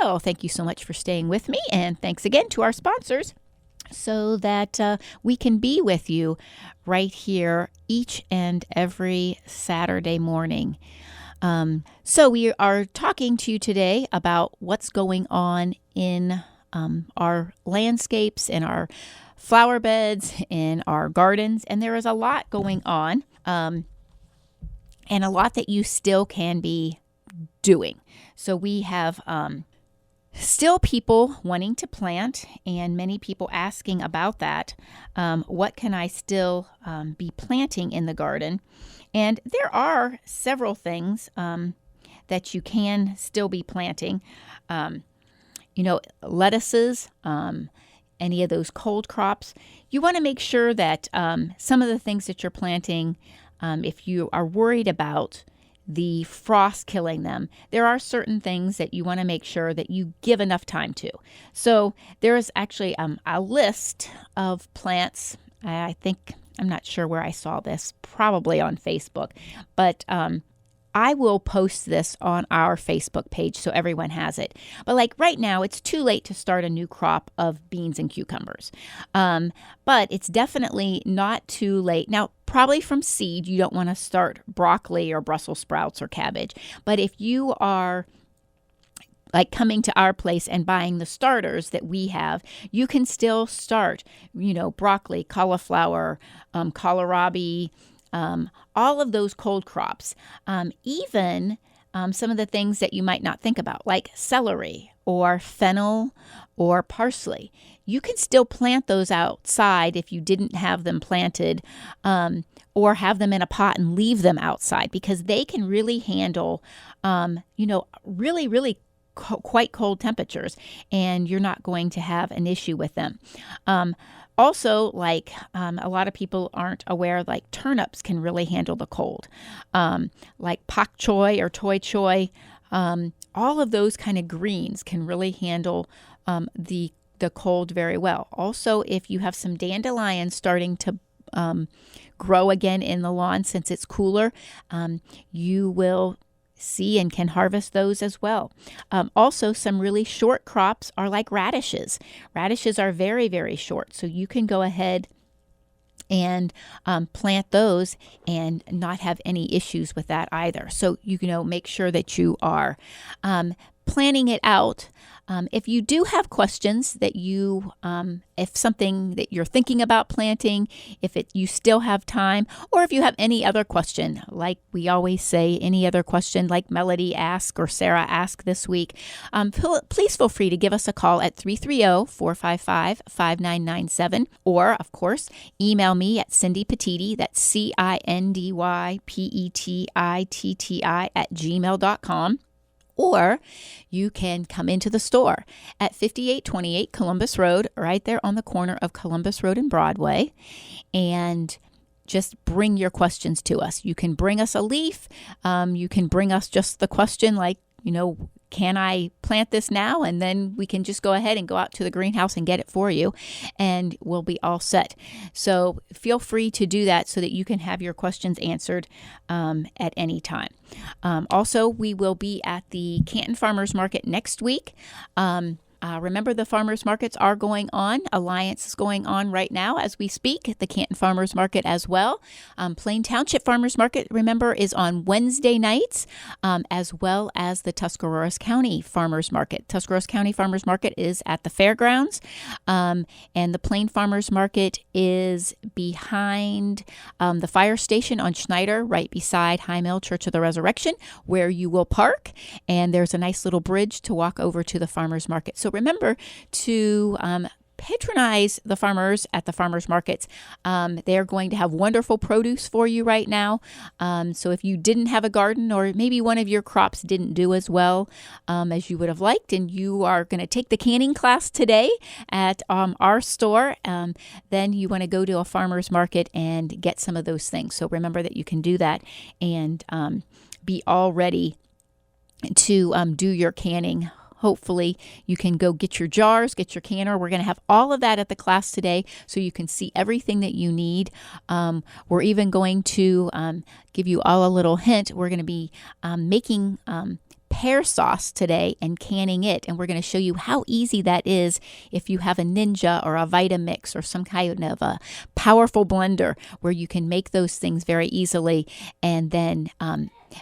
Well, thank you so much for staying with me, and thanks again to our sponsors so that we can be with you right here each and every Saturday morning. So we are talking to you today about what's going on in our landscapes, in our flower beds, in our gardens, and there is a lot going on, and a lot that you still can be doing. So we have still people wanting to plant, and many people asking about that. What can I still be planting in the garden? And there are several things that you can still be planting. Lettuces, any of those cold crops. You want to make sure that some of the things that you're planting, if you are worried about the frost killing them, there are certain things that you want to make sure that you give enough time to. So there is actually a list of plants. I'm not sure where I saw this, probably on Facebook, but I will post this on our Facebook page so everyone has it. But like right now, it's too late to start a new crop of beans and cucumbers. But it's definitely not too late. Now, probably from seed, you don't want to start broccoli or Brussels sprouts or cabbage. But if you are like coming to our place and buying the starters that we have, you can still start, broccoli, cauliflower, kohlrabi, all of those cold crops, even some of the things that you might not think about, like celery or fennel or parsley. You can still plant those outside if you didn't have them planted, or have them in a pot and leave them outside, because they can really handle, really, really quite cold temperatures, and you're not going to have an issue with them. Also, like a lot of people aren't aware, like turnips can really handle the cold, like pak choi or toi choy. All of those kind of greens can really handle the cold very well. Also, if you have some dandelions starting to grow again in the lawn since it's cooler, you will see and can harvest those as well. Also, some really short crops are like radishes. Radishes are very, very short, so you can go ahead and plant those and not have any issues with that either. So make sure that you are planning it out. If you do have questions that if something that you're thinking about planting, you still have time, or if you have any other question, like we always say, any other question like Melody asked or Sarah asked this week, please feel free to give us a call at 330-455-5997, or of course, email me at Cindy Petitti, that's CindyPettitti@gmail.com. Or you can come into the store at 5828 Columbus Road, right there on the corner of Columbus Road and Broadway, and just bring your questions to us. You can bring us a leaf. You can bring us just the question like, can I plant this now? And then we can just go ahead and go out to the greenhouse and get it for you, and we'll be all set. So feel free to do that so that you can have your questions answered at any time. Also, we will be at the Canton Farmers Market next week. Remember, the farmers markets are going on. Alliance is going on right now as we speak. The Canton Farmers Market as well. Plain Township Farmers Market, remember, is on Wednesday nights, as well as the Tuscarawas County Farmers Market. Tuscarawas County Farmers Market is at the fairgrounds, and the Plain Farmers Market is behind the fire station on Schneider, right beside High Mill Church of the Resurrection, where you will park. And there's a nice little bridge to walk over to the farmers market. So remember to patronize the farmers at the farmers markets. They're going to have wonderful produce for you right now. So if you didn't have a garden, or maybe one of your crops didn't do as well as you would have liked, and you are going to take the canning class today at our store, then you want to go to a farmer's market and get some of those things. So remember that you can do that and be all ready to do your canning. Hopefully you can go get your jars, get your canner. We're going to have all of that at the class today so you can see everything that you need. We're even going to give you all a little hint. We're going to be making pear sauce today and canning it. And we're going to show you how easy that is if you have a Ninja or a Vitamix or some kind of a powerful blender where you can make those things very easily and then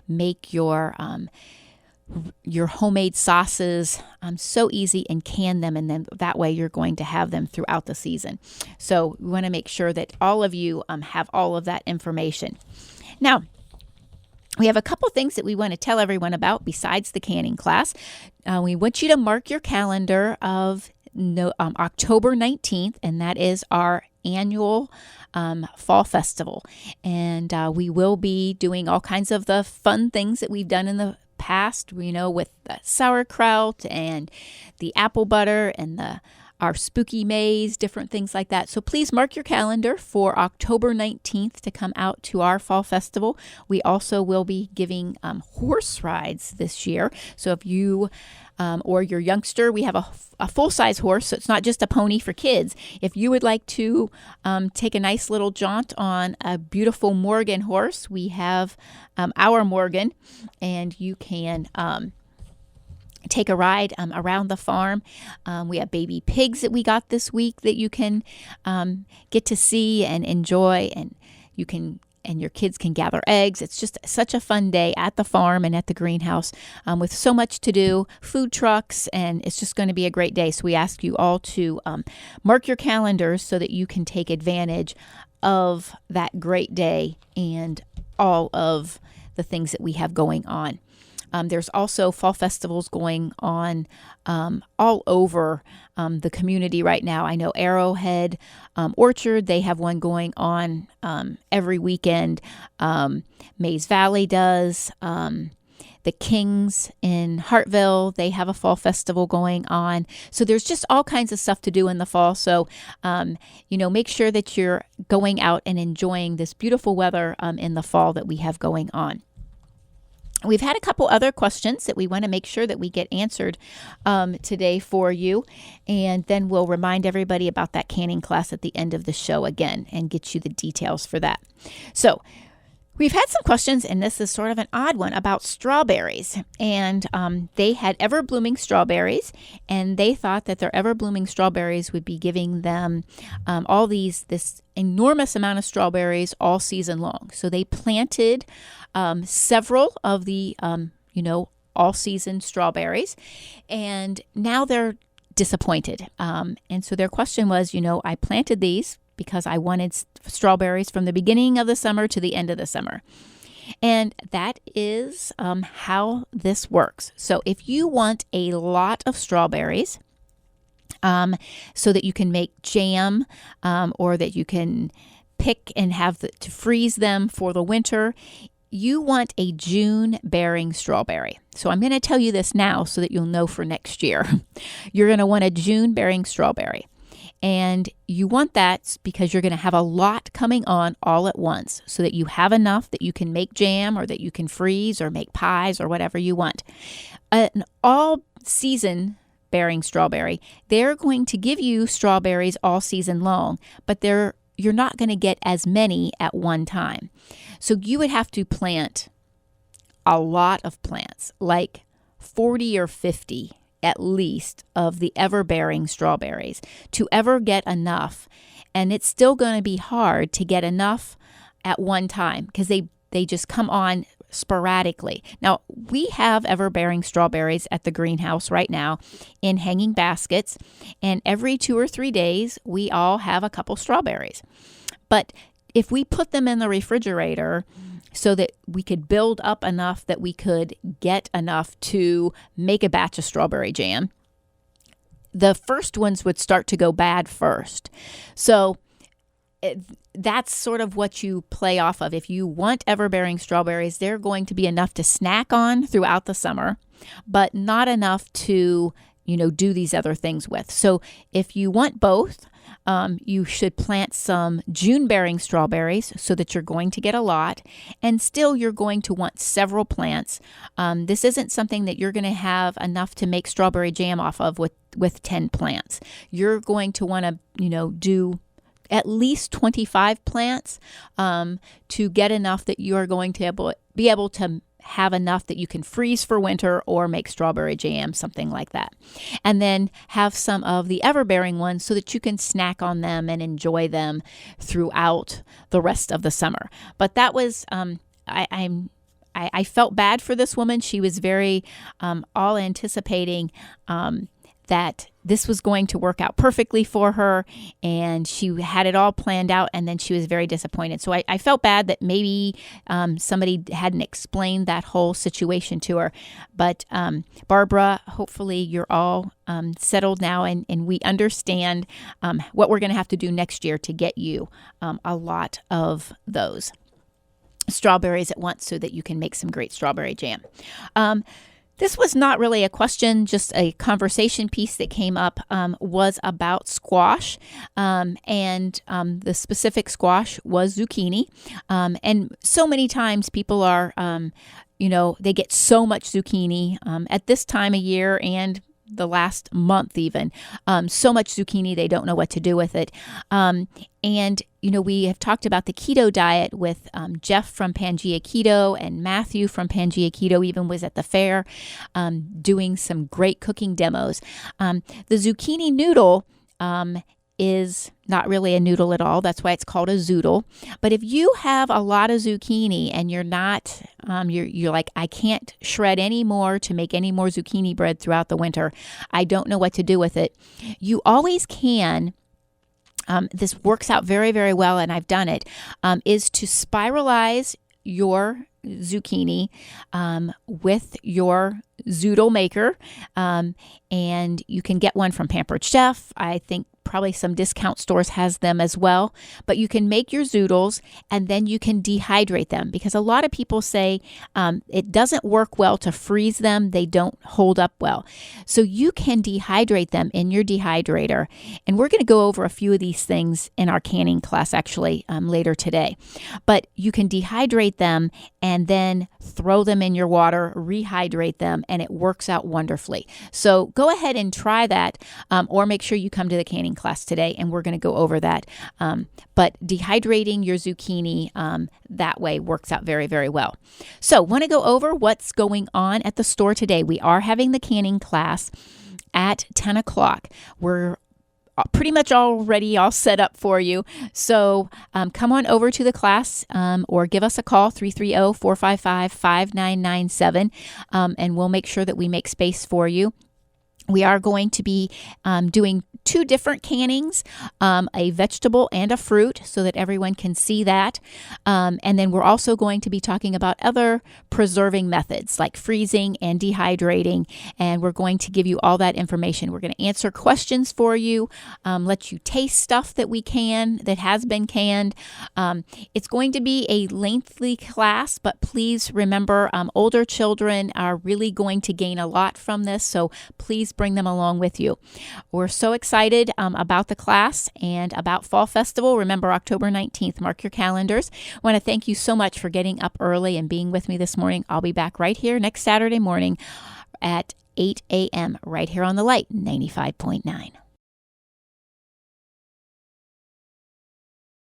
make your homemade sauces so easy and can them, and then that way you're going to have them throughout the season. So we want to make sure that all of you have all of that information. Now, we have a couple things that we want to tell everyone about besides the canning class. We want you to mark your calendar of October 19th, and that is our annual fall festival. And we will be doing all kinds of the fun things that we've done in the past, with the sauerkraut and the apple butter and our spooky maze, different things like that. So please mark your calendar for October 19th to come out to our fall festival. We also will be giving horse rides this year. So if you or your youngster, we have a full-size horse, so it's not just a pony for kids. If you would like to take a nice little jaunt on a beautiful Morgan horse, we have our Morgan, and you can take a ride around the farm. We have baby pigs that we got this week that you can get to see and enjoy, and your kids can gather eggs. It's just such a fun day at the farm and at the greenhouse with so much to do, food trucks, and it's just going to be a great day. So we ask you all to mark your calendars so that you can take advantage of that great day and all of the things that we have going on. There's also fall festivals going on all over the community right now. I know Arrowhead Orchard, they have one going on every weekend. Mays Valley does. The Kings in Hartville, they have a fall festival going on. So there's just all kinds of stuff to do in the fall. So, make sure that you're going out and enjoying this beautiful weather in the fall that we have going on. We've had a couple other questions that we want to make sure that we get answered today for you, and then we'll remind everybody about that canning class at the end of the show again and get you the details for that. So we've had some questions, and this is sort of an odd one, about strawberries. And they had ever-blooming strawberries, and they thought that their ever-blooming strawberries would be giving them this enormous amount of strawberries all season long. So they planted several of the, all-season strawberries, and now they're disappointed. And so their question was, I planted these because I wanted strawberries from the beginning of the summer to the end of the summer. And that is how this works. So if you want a lot of strawberries, so that you can make jam, or that you can pick and to freeze them for the winter, you want a June-bearing strawberry. So I'm going to tell you this now so that you'll know for next year. You're going to want a June-bearing strawberry. And you want that because you're going to have a lot coming on all at once so that you have enough that you can make jam or that you can freeze or make pies or whatever you want. An all-season bearing strawberry, they're going to give you strawberries all season long, but you're not going to get as many at one time. So you would have to plant a lot of plants, like 40 or 50 at least of the ever-bearing strawberries to ever get enough. And it's still going to be hard to get enough at one time because they just come on sporadically. Now, we have ever-bearing strawberries at the greenhouse right now in hanging baskets, and every 2 or 3 days, we all have a couple strawberries. But if we put them in the refrigerator so that we could build up enough that we could get enough to make a batch of strawberry jam, the first ones would start to go bad first. So that's sort of what you play off of. If you want ever-bearing strawberries, they're going to be enough to snack on throughout the summer, but not enough to, do these other things with. So if you want both, you should plant some June-bearing strawberries so that you're going to get a lot, and still you're going to want several plants. This isn't something that you're going to have enough to make strawberry jam off of with 10 plants. You're going to want to, do at least 25 plants to get enough that you are going to be able to have enough that you can freeze for winter or make strawberry jam, something like that. And then have some of the everbearing ones so that you can snack on them and enjoy them throughout the rest of the summer. But that was, I felt bad for this woman. She was very all anticipating that this was going to work out perfectly for her, and she had it all planned out, and then she was very disappointed. So I felt bad that maybe somebody hadn't explained that whole situation to her. But Barbara, hopefully you're all settled now, and we understand what we're going to have to do next year to get you a lot of those strawberries at once so that you can make some great strawberry jam. This was not really a question, just a conversation piece that came up was about squash, and the specific squash was zucchini. And so many times people are, they get so much zucchini at this time of year and the last month even, so much zucchini they don't know what to do with it. And we have talked about the keto diet with Jeff from Pangea Keto, and Matthew from Pangea Keto even was at the fair doing some great cooking demos. The zucchini noodle is not really a noodle at all. That's why it's called a zoodle. But if you have a lot of zucchini and you're not, you're like, I can't shred any more to make any more zucchini bread throughout the winter, I don't know what to do with it, you always can. This works out very, very well, and I've done it, is to spiralize your zucchini with your zoodle maker, and you can get one from Pampered Chef. I think probably some discount stores has them as well, but you can make your zoodles and then you can dehydrate them, because a lot of people say it doesn't work well to freeze them. They don't hold up well. So you can dehydrate them in your dehydrator, and we're going to go over a few of these things in our canning class actually later today. But you can dehydrate them and then throw them in your water, rehydrate them, and it works out wonderfully. So go ahead and try that, or make sure you come to the canning class today, and we're going to go over that. But dehydrating your zucchini that way works out very, very well. So want to go over what's going on at the store today. We are having the canning class at 10 o'clock. We're pretty much already all set up for you. So come on over to the class or give us a call, 330-455-5997, and we'll make sure that we make space for you. We are going to be doing two different cannings, a vegetable and a fruit, so that everyone can see that. And then we're also going to be talking about other preserving methods like freezing and dehydrating, and we're going to give you all that information. We're going to answer questions for you, let you taste stuff that has been canned. It's going to be a lengthy class, but please remember, older children are really going to gain a lot from this, so please bring them along with you. We're so excited about the class and about Fall Festival. Remember, October 19th. Mark your calendars. I want to thank you so much for getting up early and being with me this morning. I'll be back right here next Saturday morning at 8 a.m. right here on the Light 95.9.